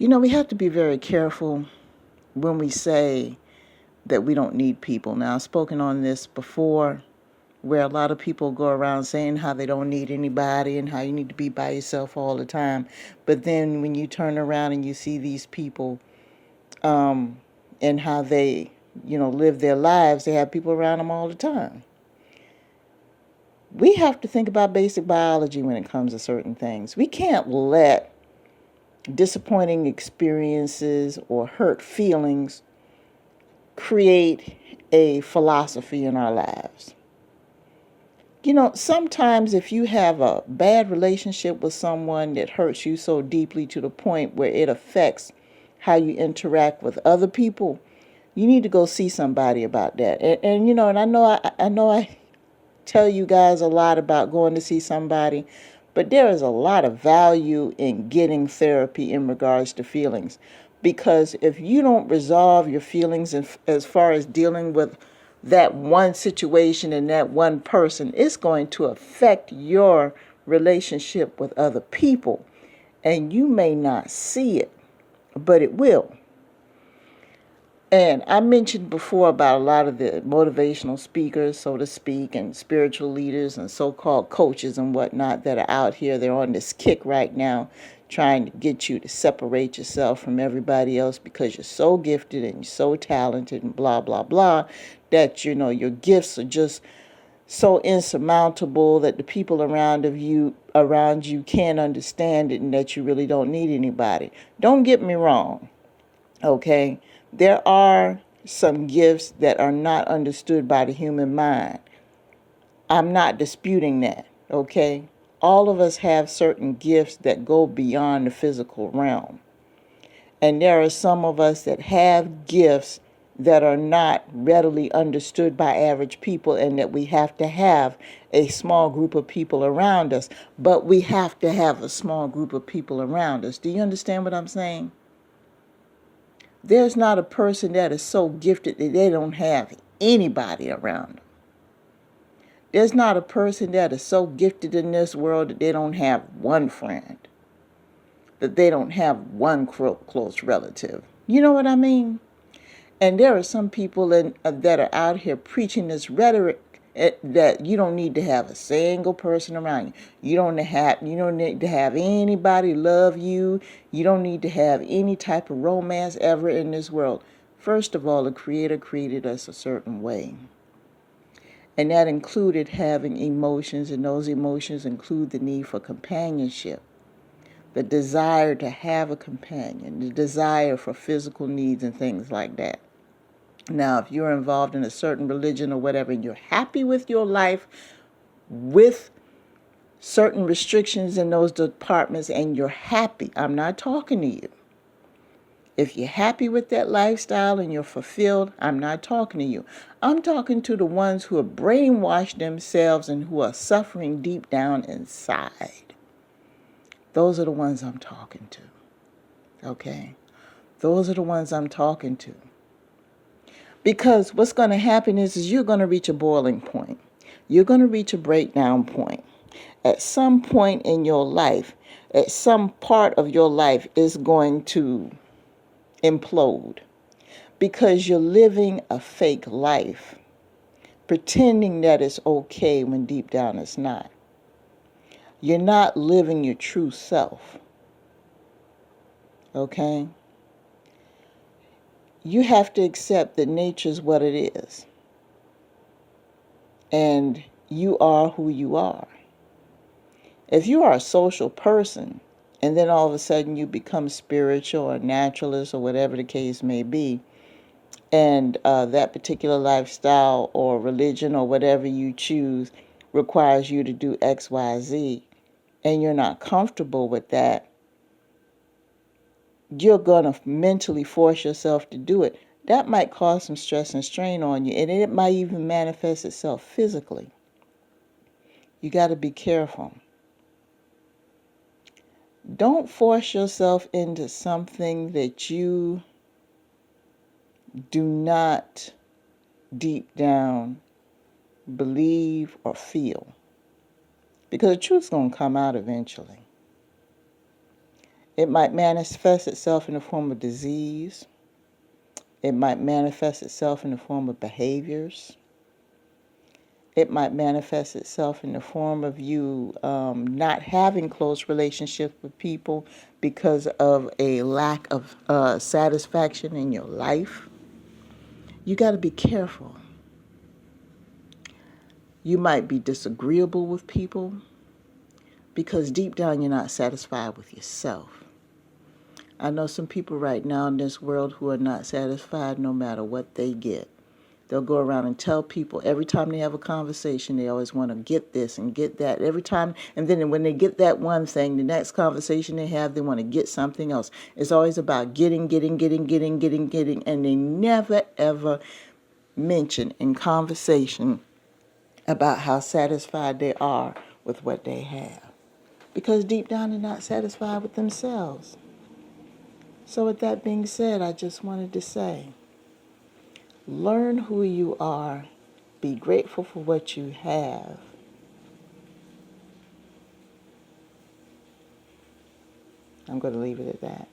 We have to be very careful when we say that we don't need people. Now, I've spoken on this before, where a lot of people go around saying how they don't need anybody and how you need to be by yourself all the time. But then when you turn around and you see these people and how they, live their lives, they have people around them all the time. We have to think about basic biology when it comes to certain things. We can't let disappointing experiences or hurt feelings create a philosophy in our lives. Sometimes if you have a bad relationship with someone that hurts you so deeply to the point where it affects how you interact with other people, you need to go see somebody about that. And I know I tell you guys a lot about going to see somebody, but there is a lot of value in getting therapy in regards to feelings. Because if you don't resolve your feelings as far as dealing with that one situation and that one person, it's going to affect your relationship with other people. And you may not see it, but it will. And I mentioned before about a lot of the motivational speakers, so to speak, and spiritual leaders and so-called coaches and whatnot that are out here. They're on this kick right now trying to get you to separate yourself from everybody else because you're so gifted and you're so talented and blah, blah, blah, that, your gifts are just so insurmountable that the people around you can't understand it and that you really don't need anybody. Don't get me wrong, okay? There are some gifts that are not understood by the human mind. I'm not disputing that, okay? All of us have certain gifts that go beyond the physical realm. And there are some of us that have gifts that are not readily understood by average people, and that we have to have a small group of people around us. But we have to have a small group of people around us. Do you understand what I'm saying? There's not a person that is so gifted that they don't have anybody around them. There's not a person that is so gifted in this world that they don't have one friend, that they don't have one close relative. You know what I mean? And there are some people that are out here preaching this rhetoric that you don't need to have a single person around you. You don't need to have anybody love you. You don't need to have any type of romance ever in this world. First of all, the Creator created us a certain way. And that included having emotions, and those emotions include the need for companionship, the desire to have a companion, the desire for physical needs and things like that. Now, if you're involved in a certain religion or whatever, and you're happy with your life with certain restrictions in those departments, and you're happy, I'm not talking to you. If you're happy with that lifestyle and you're fulfilled, I'm not talking to you. I'm talking to the ones who have brainwashed themselves and who are suffering deep down inside. Those are the ones I'm talking to. Okay? Those are the ones I'm talking to. Because what's going to happen is you're going to reach a boiling point. You're going to reach a breakdown point. At some point in your life, at some part of your life is going to implode. Because you're living a fake life, pretending that it's okay when deep down it's not. You're not living your true self. Okay? You have to accept that nature's what it is. And you are who you are. If you are a social person, and then all of a sudden you become spiritual or naturalist or whatever the case may be, and that particular lifestyle or religion or whatever you choose requires you to do X, Y, Z, and you're not comfortable with that, you're going to mentally force yourself to do it. That might cause some stress and strain on you, and it might even manifest itself physically. You got to be careful. Don't force yourself into something that you do not deep down believe or feel. Because the truth's going to come out eventually. It might manifest itself in the form of disease. It might manifest itself in the form of behaviors. It might manifest itself in the form of you not having close relationships with people because of a lack of satisfaction in your life. You got to be careful. You might be disagreeable with people because deep down you're not satisfied with yourself. I know some people right now in this world who are not satisfied no matter what they get. They'll go around and tell people every time they have a conversation, they always want to get this and get that. Every time, and then when they get that one thing, the next conversation they have, they want to get something else. It's always about getting, and they never, ever mention in conversation about how satisfied they are with what they have. Because deep down, they're not satisfied with themselves. So with that being said, I just wanted to say, learn who you are. Be grateful for what you have. I'm going to leave it at that.